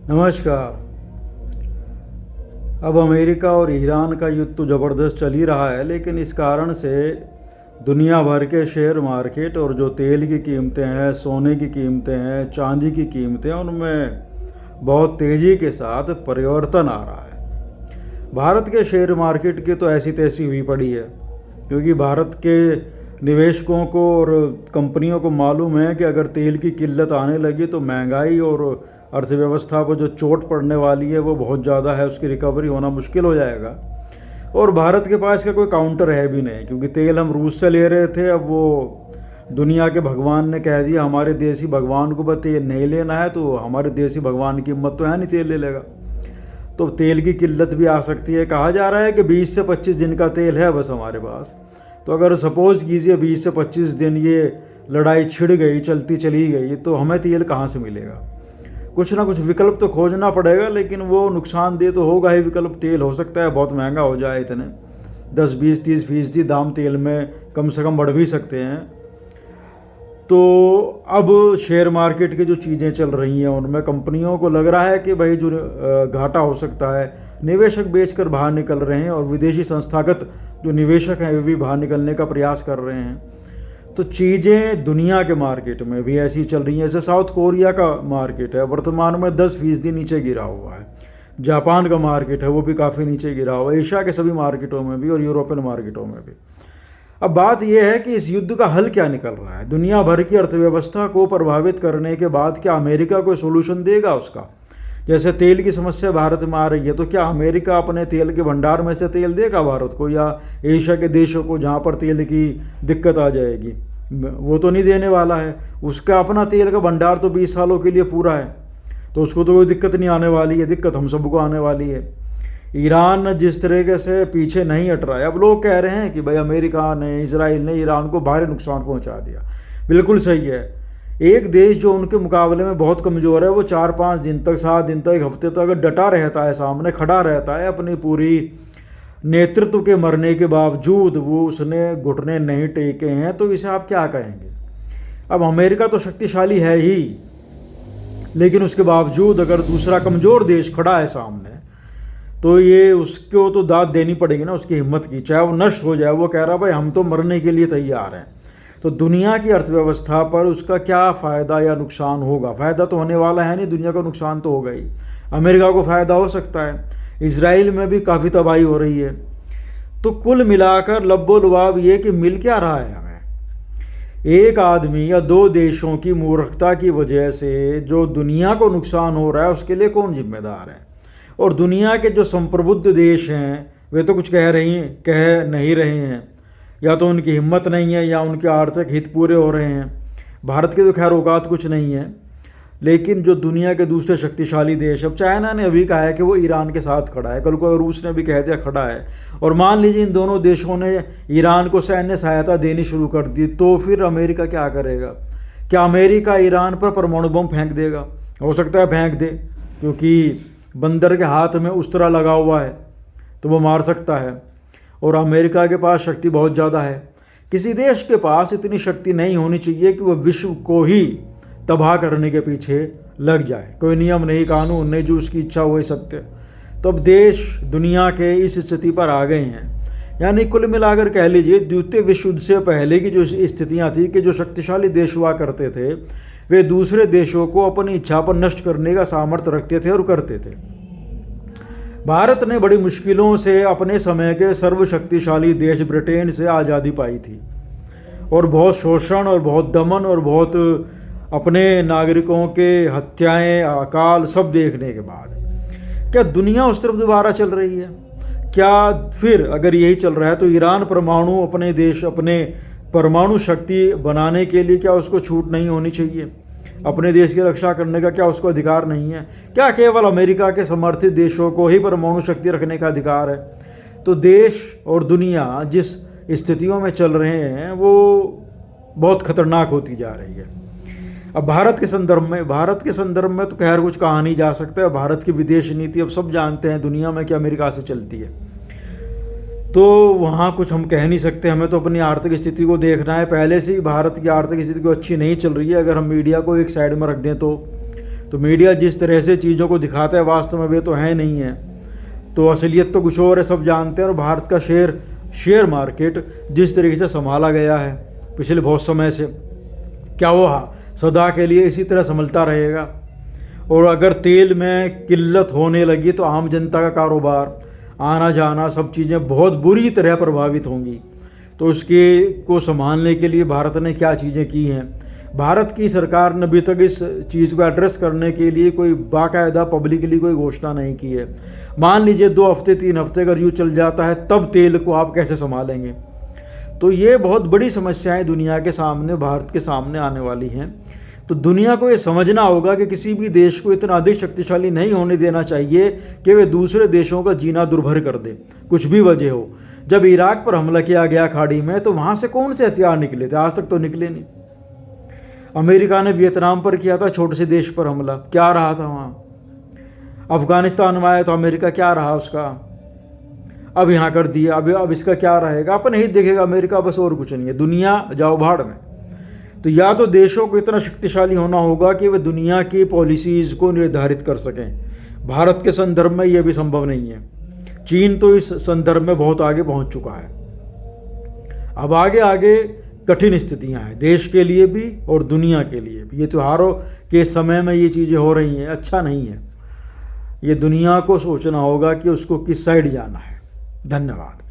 नमस्कार। अब अमेरिका और ईरान का युद्ध तो ज़बरदस्त चल ही रहा है, लेकिन इस कारण से दुनिया भर के शेयर मार्केट और जो तेल की कीमतें हैं, सोने की कीमतें हैं, चांदी की कीमतें हैं, उनमें बहुत तेज़ी के साथ परिवर्तन आ रहा है। भारत के शेयर मार्केट की तो ऐसी तैसी हुई पड़ी है, क्योंकि भारत के निवेशकों को और कंपनियों को मालूम है कि अगर तेल की किल्लत आने लगी तो महंगाई और अर्थव्यवस्था पर जो चोट पड़ने वाली है वो बहुत ज़्यादा है, उसकी रिकवरी होना मुश्किल हो जाएगा। और भारत के पास का कोई काउंटर है भी नहीं, क्योंकि तेल हम रूस से ले रहे थे, अब वो दुनिया के भगवान ने कह दिया हमारे देसी भगवान को बस तेल नहीं लेना है, तो हमारे देसी भगवान की हिम्मत तो है नहीं तेल ले लेगा। तो तेल की किल्लत भी आ सकती है। कहा जा रहा है कि 20 से 25 दिन का तेल है बस हमारे पास। तो अगर सपोज कीजिए 20 से 25 दिन ये लड़ाई छिड़ गई, चलती चली गई, तो हमें तेल कहाँ से मिलेगा? कुछ ना कुछ विकल्प तो खोजना पड़ेगा, लेकिन वो नुकसानदेह तो होगा ही विकल्प। तेल हो सकता है बहुत महंगा हो जाए, इतने 10, 20, 30% दाम तेल में कम से कम बढ़ भी सकते हैं। तो अब शेयर मार्केट की जो चीज़ें चल रही हैं उनमें कंपनियों को लग रहा है कि भाई जो घाटा हो सकता है, निवेशक बेचकर बाहर निकल रहे हैं और विदेशी संस्थागत जो निवेशक हैं वे भी बाहर निकलने का प्रयास कर रहे हैं। तो चीज़ें दुनिया के मार्केट में भी ऐसी चल रही हैं। जैसे साउथ कोरिया का मार्केट है वर्तमान में 10% नीचे गिरा हुआ है। जापान का मार्केट है वो भी काफ़ी नीचे गिरा हुआ है, एशिया के सभी मार्केटों में भी और यूरोपियन मार्केटों में भी। अब बात यह है कि इस युद्ध का हल क्या निकल रहा है? दुनिया भर की अर्थव्यवस्था को प्रभावित करने के बाद क्या अमेरिका कोई सोल्यूशन देगा उसका? जैसे तेल की समस्या भारत में आ रही है, तो क्या अमेरिका अपने तेल के भंडार में से तेल देगा भारत को या एशिया के देशों को जहाँ पर तेल की दिक्कत आ जाएगी? वो तो नहीं देने वाला है। उसका अपना तेल का भंडार तो 20 सालों के लिए पूरा है, तो उसको तो कोई दिक्कत नहीं आने वाली है। दिक्कत हम सबको आने वाली है। ईरान जिस तरीके से पीछे नहीं हट रहा है, अब लोग कह रहे हैं कि भाई अमेरिका ने, इजराइल ने ईरान को भारी नुकसान पहुंचा दिया। बिल्कुल सही है। एक देश जो उनके मुकाबले में बहुत कमज़ोर है, वो 4-5 दिन तक, 7 दिन तक, 1 हफ्ते तक अगर डटा रहता है, सामने खड़ा रहता है, अपनी पूरी नेतृत्व के मरने के बावजूद वो उसने घुटने नहीं टेके हैं, तो इसे आप क्या कहेंगे? अब अमेरिका तो शक्तिशाली है ही, लेकिन उसके बावजूद अगर दूसरा कमज़ोर देश खड़ा है सामने, तो ये उसको तो दाद देनी पड़ेगी ना उसकी हिम्मत की, चाहे वो नष्ट हो जाए। वो कह रहा भाई हम तो मरने के लिए तैयार हैं। तो दुनिया की अर्थव्यवस्था पर उसका क्या फ़ायदा या नुकसान होगा? फ़ायदा तो होने वाला है नहीं, दुनिया का नुकसान तो होगा ही। अमेरिका को फ़ायदा हो सकता है, इजराइल में भी काफ़ी तबाही हो रही है। तो कुल मिलाकर लब्बो लुबाब ये कि मिल क्या रहा है हमें? एक आदमी या 2 देशों की मूर्खता की वजह से जो दुनिया को नुकसान हो रहा है, उसके लिए कौन जिम्मेदार है? और दुनिया के जो संप्रभुद्ध देश हैं वे तो कुछ कह नहीं रहे हैं, या तो उनकी हिम्मत नहीं है या उनके आर्थिक हित पूरे हो रहे हैं। भारत के तो खैर औकात कुछ नहीं है, लेकिन जो दुनिया के दूसरे शक्तिशाली देश, अब चाइना ने अभी कहा है कि वो ईरान के साथ खड़ा है, कल को रूस ने भी कह दिया खड़ा है, और मान लीजिए इन दोनों देशों ने ईरान को सैन्य सहायता देनी शुरू कर दी, तो फिर अमेरिका क्या करेगा? क्या अमेरिका ईरान पर परमाणु बम फेंक देगा? हो सकता है फेंक दे, क्योंकि बंदर के हाथ में उस्तरा लगा हुआ है तो वो मार सकता है। और अमेरिका के पास शक्ति बहुत ज़्यादा है। किसी देश के पास इतनी शक्ति नहीं होनी चाहिए कि वह विश्व को ही तबाह करने के पीछे लग जाए। कोई नियम नहीं, कानून नहीं, जो उसकी इच्छा वही सत्य। तो अब देश दुनिया के इस स्थिति पर आ गए हैं। यानी कुल मिलाकर कह लीजिए द्वितीय विश्व युद्ध से पहले की जो स्थितियाँ थी कि जो शक्तिशाली देश हुआ करते थे वे दूसरे देशों को अपनी इच्छा पर नष्ट करने का सामर्थ्य रखते थे और करते थे। भारत ने बड़ी मुश्किलों से अपने समय के सर्वशक्तिशाली देश ब्रिटेन से आज़ादी पाई थी, और बहुत शोषण और बहुत दमन और बहुत अपने नागरिकों के हत्याएं, अकाल सब देखने के बाद क्या दुनिया उस तरफ दोबारा चल रही है? क्या फिर अगर यही चल रहा है तो ईरान परमाणु अपने देश, अपने परमाणु शक्ति बनाने के लिए क्या उसको छूट नहीं होनी चाहिए? अपने देश की रक्षा करने का क्या उसको अधिकार नहीं है? क्या केवल अमेरिका के समर्थित देशों को ही परमाणु शक्ति रखने का अधिकार है? तो देश और दुनिया जिस स्थितियों में चल रहे हैं वो बहुत खतरनाक होती जा रही है। अब भारत के संदर्भ में तो खैर कुछ कहा नहीं जा सकता है। भारत की विदेश नीति अब सब जानते हैं दुनिया में कि अमेरिका से चलती है, तो वहाँ कुछ हम कह नहीं सकते। हमें तो अपनी आर्थिक स्थिति को देखना है। पहले से ही भारत की आर्थिक स्थिति को अच्छी नहीं चल रही है। अगर हम मीडिया को एक साइड में रख दें तो मीडिया जिस तरह से चीज़ों को दिखाता है वास्तव में वे तो हैं नहीं है, तो असलियत तो कुछ और है, सब जानते हैं। और भारत का शेयर मार्केट जिस तरीके से संभाला गया है पिछले बहुत समय से, क्या वो सदा के लिए इसी तरह संभलता रहेगा? और अगर तेल में किल्लत होने लगी तो आम जनता का कारोबार, आना जाना, सब चीज़ें बहुत बुरी तरह प्रभावित होंगी। तो उसके को संभालने के लिए भारत ने क्या चीज़ें की हैं? भारत की सरकार ने अभी तक इस चीज़ को एड्रेस करने के लिए कोई बाकायदा पब्लिकली कोई घोषणा नहीं की है। मान लीजिए 2 हफ्ते 3 हफ्ते अगर यूँ चल जाता है, तब तेल को आप कैसे संभालेंगे? तो ये बहुत बड़ी समस्याएं दुनिया के सामने, भारत के सामने आने वाली हैं। तो दुनिया को ये समझना होगा कि किसी भी देश को इतना अधिक शक्तिशाली नहीं होने देना चाहिए कि वे दूसरे देशों का जीना दुर्भर कर दे, कुछ भी वजह हो। जब इराक पर हमला किया गया खाड़ी में, तो वहाँ से कौन से हथियार निकले थे? आज तक तो निकले नहीं। अमेरिका ने वियतनाम पर किया था, छोटे से देश पर हमला, क्या रहा था वहाँ? अफगानिस्तान में आया तो अमेरिका क्या रहा उसका? अब यहाँ कर दिया, अब इसका क्या रहेगा? अपने ही देखेगा अमेरिका, बस और कुछ नहीं है। दुनिया जाओ भाड़ में। तो या तो देशों को इतना शक्तिशाली होना होगा कि वे दुनिया की पॉलिसीज़ को निर्धारित कर सकें। भारत के संदर्भ में यह भी संभव नहीं है। चीन तो इस संदर्भ में बहुत आगे पहुंच चुका है। अब आगे आगे कठिन स्थितियां हैं देश के लिए भी और दुनिया के लिए भी। ये त्योहारों के समय में ये चीज़ें हो रही हैं, अच्छा नहीं है। ये दुनिया को सोचना होगा कि उसको किस साइड जाना है। धन्यवाद।